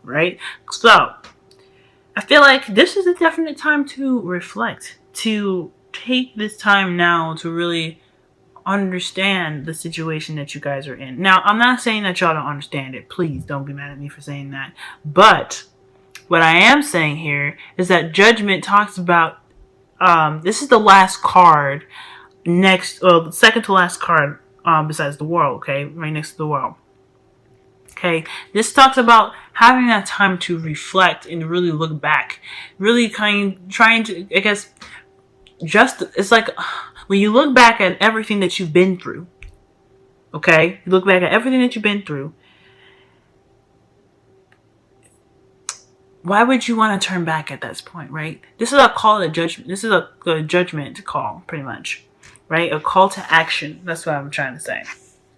right? So I feel like this is a definite time to reflect, to take this time now to really understand the situation that you guys are in. Now, I'm not saying that y'all don't understand it. Please don't be mad at me for saying that. But what I am saying here is that Judgment talks about this is the last card next, the second to last card besides the world, okay? Right next to the world. Okay, this talks about having that time to reflect and really look back, really trying to, I guess, just it's like when you look back at everything that you've been through. Okay, you look back at everything that you've been through. Why would you want to turn back at this point, right? This is a call to judgment. This is a judgment call, pretty much, right? A call to action. That's what I'm trying to say.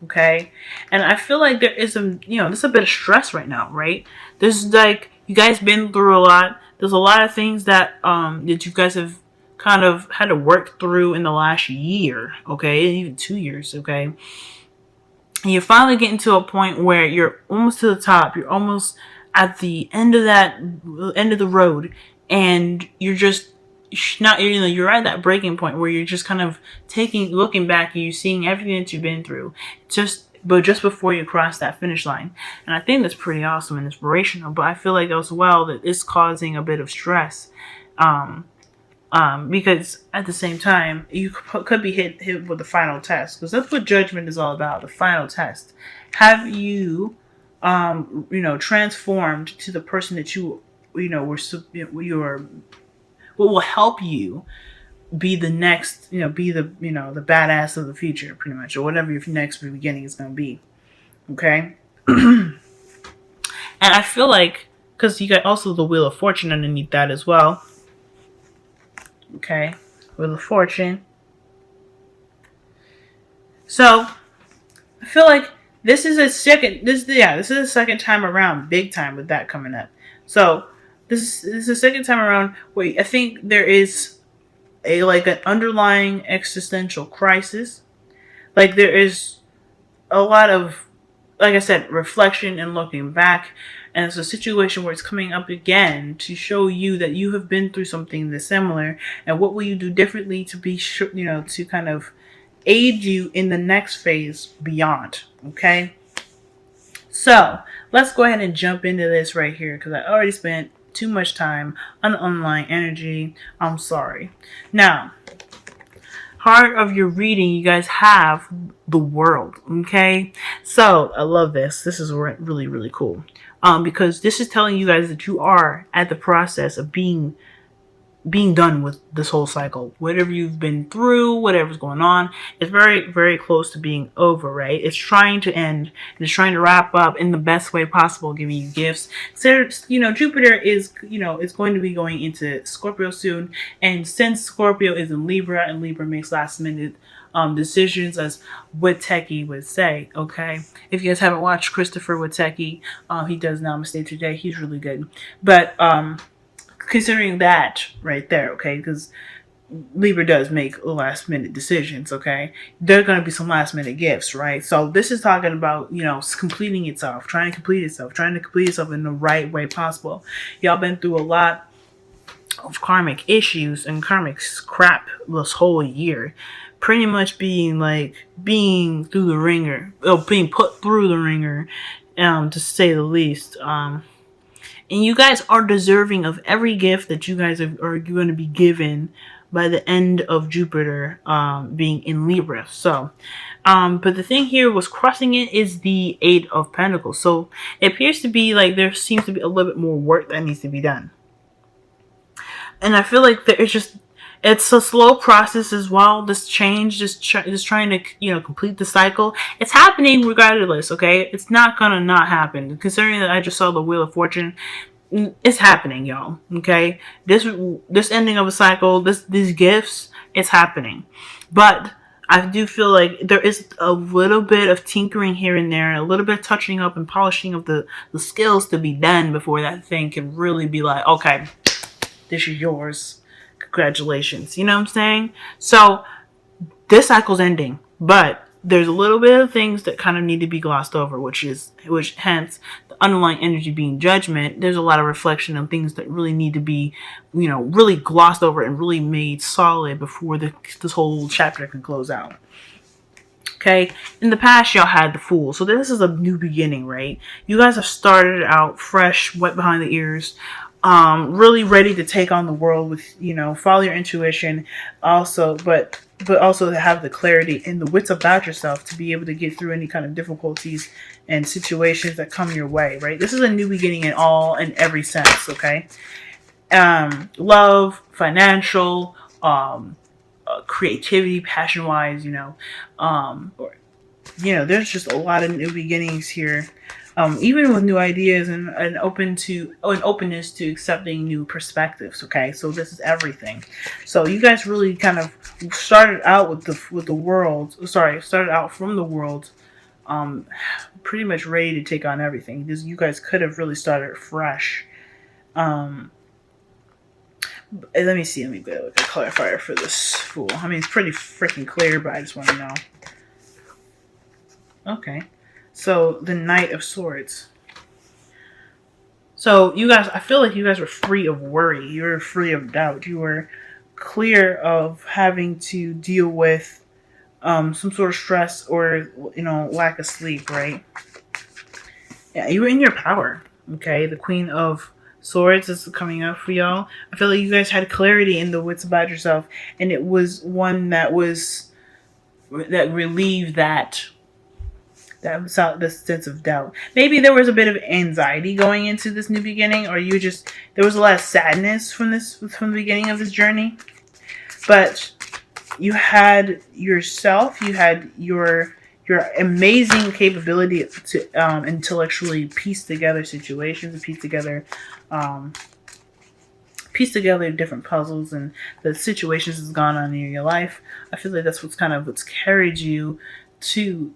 Okay, and I feel like there is there's a bit of stress right now, right? There's like, you guys been through a lot. There's a lot of things that that you guys have kind of had to work through in the last year, okay, even 2 years, okay. And you're finally getting to a point where you're almost to the top. You're almost at the end of the road, and you're just not, you're at that breaking point where you're just kind of looking back, and you're seeing everything that you've been through, just before you cross that finish line. And I think that's pretty awesome and inspirational. But I feel like as well that it's causing a bit of stress, because at the same time you could be hit with the final test, because that's what Judgment is all about. The final test. Have you transformed to the person that you are, what will help you be the next, be the, the badass of the future, pretty much, or whatever your next beginning is going to be. Okay. And I feel like, because you got also the Wheel of Fortune underneath that as well. Okay. Wheel of Fortune. So I feel like this is a second time around, big time, with that coming up. So this is the second time around where I think there is an underlying existential crisis. Like, there is a lot of, like I said, reflection and looking back. And it's a situation where it's coming up again to show you that you have been through something that's similar, and what will you do differently to be sure, to kind of aid you in the next phase beyond. Okay. So let's go ahead and jump into this right here, because I already spent too much time on online energy. I'm sorry. Now, heart of your reading, you guys have the World. Okay. So I love this. This is really, really cool. Because this is telling you guys that you are at the process of being done with this whole cycle. Whatever you've been through, whatever's going on, it's very, very close to being over, right? It's trying to end, and it's trying to wrap up in the best way possible, giving you gifts. So, Jupiter is, is going to be going into Scorpio soon. And since Scorpio is in Libra, and Libra makes last minute decisions, as Witecki would say, okay? If you guys haven't watched Christopher Witecki, he does Namaste Today. He's really good. But, considering that right there, okay, because Libra does make last minute decisions, okay, there are going to be some last minute gifts, right? So this is talking about, completing itself, trying to complete itself in the right way possible. Y'all been through a lot of karmic issues and karmic crap this whole year, pretty much being through the ringer, or being put through the ringer, to say the least. And you guys are deserving of every gift that you guys are going to be given by the end of Jupiter being in Libra. So, but the thing here was crossing it is the Eight of Pentacles. So it appears to be like there seems to be a little bit more work that needs to be done. And I feel like it's a slow process as well. This change, just trying to, complete the cycle. It's happening regardless, okay? It's not gonna not happen. Considering that I just saw the Wheel of Fortune, it's happening, y'all, okay? This ending of a cycle, these gifts, it's happening. But I do feel like there is a little bit of tinkering here and there, a little bit of touching up and polishing of the skills to be done before that thing can really be like, okay, this is yours. Congratulations. You know what I'm saying? So this cycle's ending, but there's a little bit of things that kind of need to be glossed over, which hence the underlying energy being judgment, there's a lot of reflection on things that really need to be, really glossed over and really made solid before this whole chapter can close out. Okay, in the past, y'all had the Fool. So this is a new beginning, right? You guys have started out fresh, wet behind the ears, really ready to take on the world with, follow your intuition, also, but also to have the clarity and the wits about yourself to be able to get through any kind of difficulties and situations that come your way, right? This is a new beginning in every sense, okay? Love, financial, creativity, passion-wise, there's just a lot of new beginnings here, even with new ideas and an openness to accepting new perspectives. Okay, so this is everything. So you guys really kind of started out with the world. Started out from the world, pretty much ready to take on everything. You guys could have really started fresh. Let me see. Let me get a clarifier for this Fool. I mean, it's pretty freaking clear, but I just want to know. Okay. So, the Knight of Swords. So, you guys, I feel like you guys were free of worry. You were free of doubt. You were clear of having to deal with some sort of stress or, lack of sleep, right? Yeah, you were in your power. Okay. The Queen of Swords is coming up for y'all. I feel like you guys had clarity in the wits about yourself, and it was one that relieved that sense of doubt. Maybe there was a bit of anxiety going into this new beginning, or there was a lot of sadness from the beginning of this journey. But you had yourself, you had your amazing capability to intellectually piece together situations and piece together different puzzles and the situations that's gone on in your life. I feel like that's what's carried you to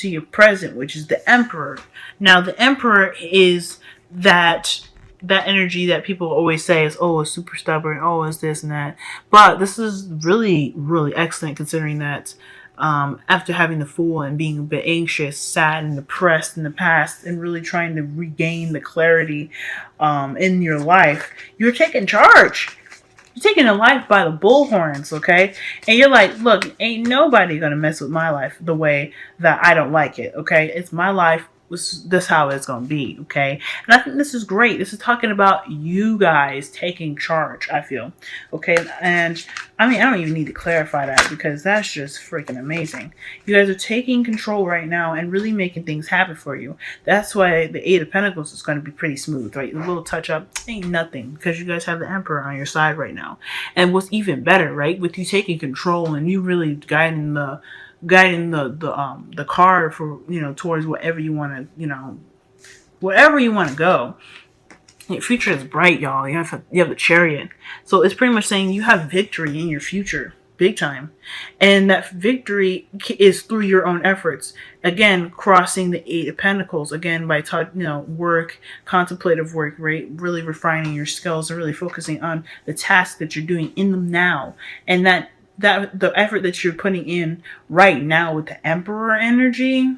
your present, which is the Emperor. Now, the Emperor is that energy that people always say is, oh, it's super stubborn, oh, it's this and that. But this is really, really excellent, considering that after having the Fool and being a bit anxious, sad, and depressed in the past, and really trying to regain the clarity in your life, you're taking charge. You're taking a life by the bullhorns, okay? And you're like, look, ain't nobody gonna mess with my life the way that I don't like it, okay? It's my life. This how it's going to be, okay? And I think this is great. This is talking about you guys taking charge, I feel, okay? And I mean, I don't even need to clarify that, because that's just freaking amazing. You guys are taking control right now and really making things happen for you. That's why the Eight of Pentacles is going to be pretty smooth, right? A little touch up ain't nothing, because you guys have the Emperor on your side right now. And what's even better, right, with you taking control and you really guiding the car for, towards whatever you want to go. Your future is bright, y'all. You have the Chariot. So it's pretty much saying you have victory in your future, big time. And that victory is through your own efforts. Again, crossing the Eight of Pentacles, again, by work, contemplative work, right? Really refining your skills and really focusing on the task that you're doing in them now. And that the effort that you're putting in right now with the Emperor energy,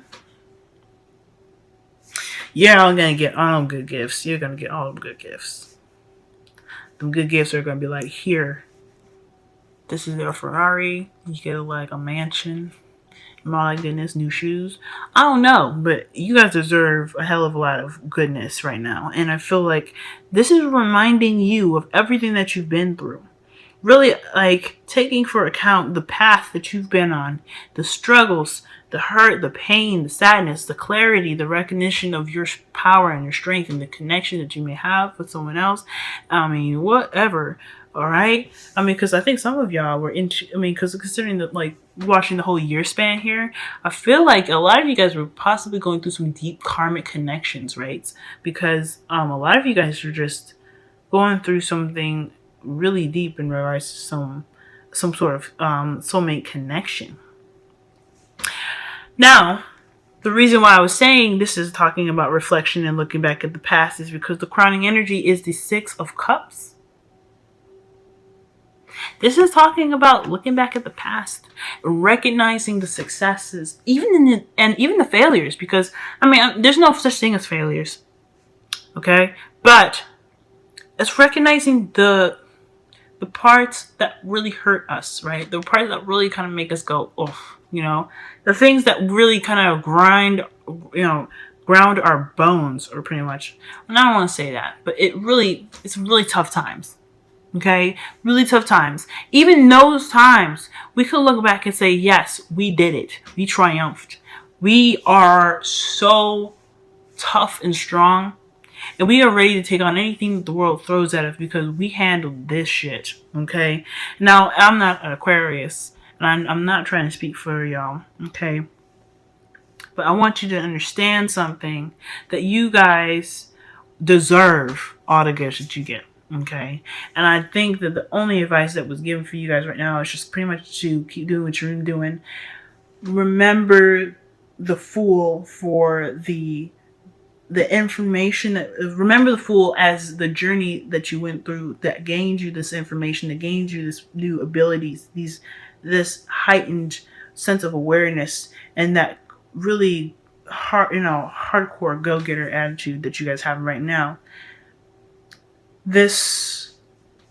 you're all going to get all them good gifts. You're going to get all them good gifts. Them good gifts are going to be like, here, this is your Ferrari. You get a mansion. My goodness, new shoes. I don't know, but you guys deserve a hell of a lot of goodness right now. And I feel like this is reminding you of everything that you've been through. Really, taking for account the path that you've been on, the struggles, the hurt, the pain, the sadness, the clarity, the recognition of your power and your strength and the connection that you may have with someone else. I mean, whatever. All right. I mean, because I think some of y'all were because considering that, watching the whole year span here, I feel like a lot of you guys were possibly going through some deep karmic connections, right? Because a lot of you guys are just going through something really deep in regards to some sort of soulmate connection. Now, the reason why I was saying this is talking about reflection and looking back at the past is because the crowning energy is the Six of Cups. This is talking about looking back at the past, recognizing the successes, even the failures, because there's no such thing as failures. Okay? But it's recognizing the parts that really hurt us, right? The parts that really kind of make us go, oh, you know, the things that really kind of ground our bones, or pretty much. And I don't want to say that, but it's really tough times. Okay? Really tough times. Even those times, we could look back and say, yes, we did it. We triumphed. We are so tough and strong. And we are ready to take on anything that the world throws at us because we handled this shit. Okay? Now, I'm not an Aquarius. And I'm not trying to speak for y'all. Okay? But I want you to understand something. That you guys deserve all the gifts that you get. Okay? And I think that the only advice that was given for you guys right now is just pretty much to keep doing what you're doing. Remember the Fool for the information that, remember the Fool as the journey that you went through that gained you this information, that gained you this new abilities, this heightened sense of awareness, and that really hardcore go-getter attitude that you guys have right now. This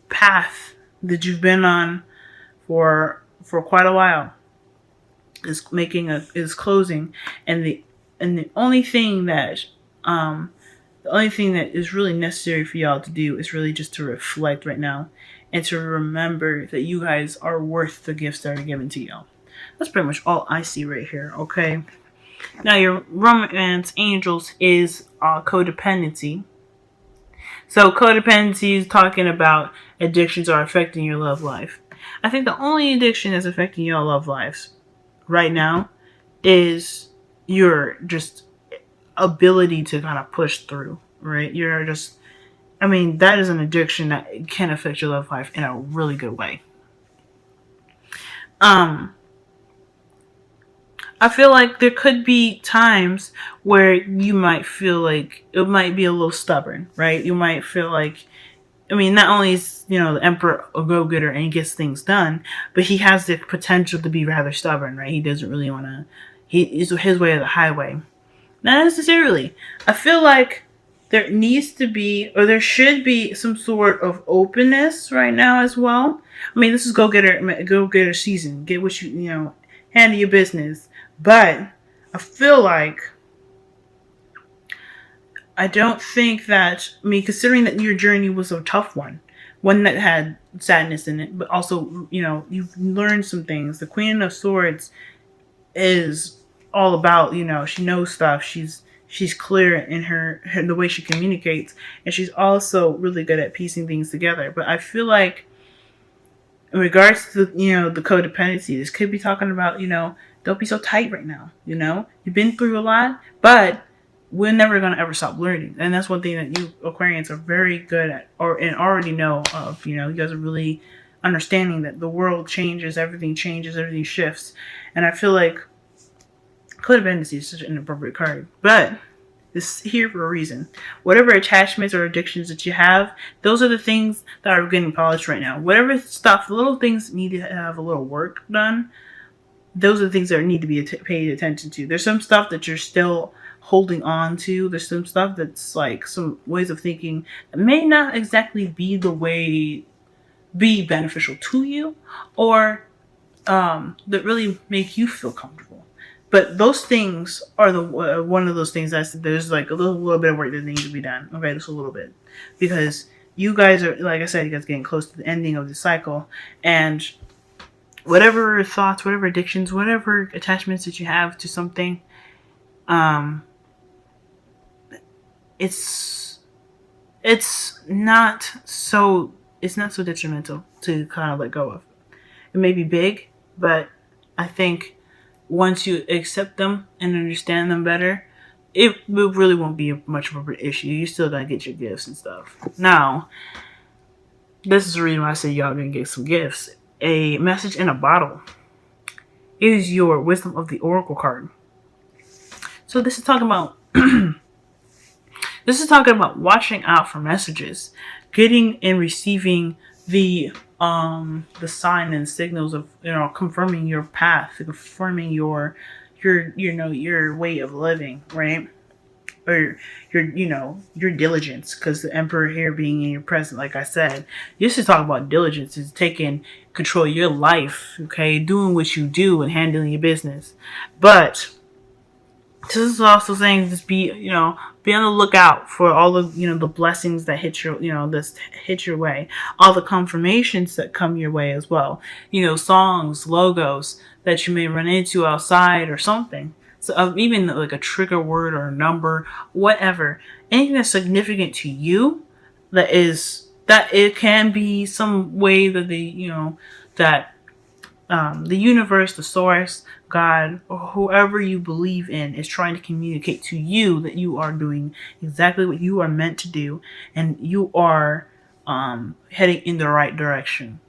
path that you've been on for quite a while is closing, and the only thing that is really necessary for y'all to do is really just to reflect right now and to remember that you guys are worth the gifts that are given to y'all. That's pretty much all I see right here, okay? Now, your romance angels is codependency. So codependency is talking about addictions are affecting your love life. I think the only addiction that's affecting your love lives right now is your just ability to kind of push through, right? That is an addiction that can affect your love life in a really good way. I feel like there could be times where you might feel like it might be a little stubborn, right? You might feel like, not only is, the emperor a go-getter and he gets things done, but he has the potential to be rather stubborn, right? He doesn't really want to, he's his way or the highway. Not necessarily. I feel like there needs to be, or there should be, some sort of openness right now as well. This is go-getter season. Get what handle your business. But I feel like I don't think that, considering that your journey was a tough one that had sadness in it, but also, you've learned some things. The Queen of Swords is all about, she knows stuff. She's clear in her the way she communicates, and she's also really good at piecing things together. But I feel like in regards to, the codependency, this could be talking about, don't be so tight right now. You've been through a lot, but we're never going to ever stop learning. And that's one thing that you Aquarians are very good at, and already know of. You guys are really understanding that the world changes, everything shifts. And I feel like codependency is such an appropriate card. But this is here for a reason. Whatever attachments or addictions that you have, those are the things that are getting polished right now. Whatever stuff, little things need to have a little work done. Those are the things that need to be paid attention to. There's some stuff that you're still holding on to. There's some stuff that's like some ways of thinking that may not exactly be beneficial to you, or that really make you feel comfortable. But those things are one of those things that there's like a little bit of work that needs to be done. Okay, just a little bit, because you guys are, like I said, you guys are getting close to the ending of the cycle, and whatever thoughts, whatever addictions, whatever attachments that you have to something, it's not so detrimental to kind of let go of. It may be big, but I think once you accept them and understand them better, it really won't be much of an issue. You still gotta get your gifts and stuff. Now, this is the reason why I say y'all gonna get some gifts. A message in a bottle is your Wisdom of the Oracle card. So this is talking about watching out for messages, getting and receiving the sign and signals of confirming your path, confirming your way of living, right? or your diligence, because the Emperor here being in your present, like I said, this is talking about diligence, is taking control of your life, okay, doing what you do and handling your business. But this is also saying, just be on the lookout for all the the blessings that hit your this hit your way, all the confirmations that come your way as well. Songs, logos that you may run into outside or something. So even like a trigger word or a number, whatever, anything that's significant to you, that it can be some way that that the universe, the source, God, or whoever you believe in is trying to communicate to you that you are doing exactly what you are meant to do, and you are heading in the right direction.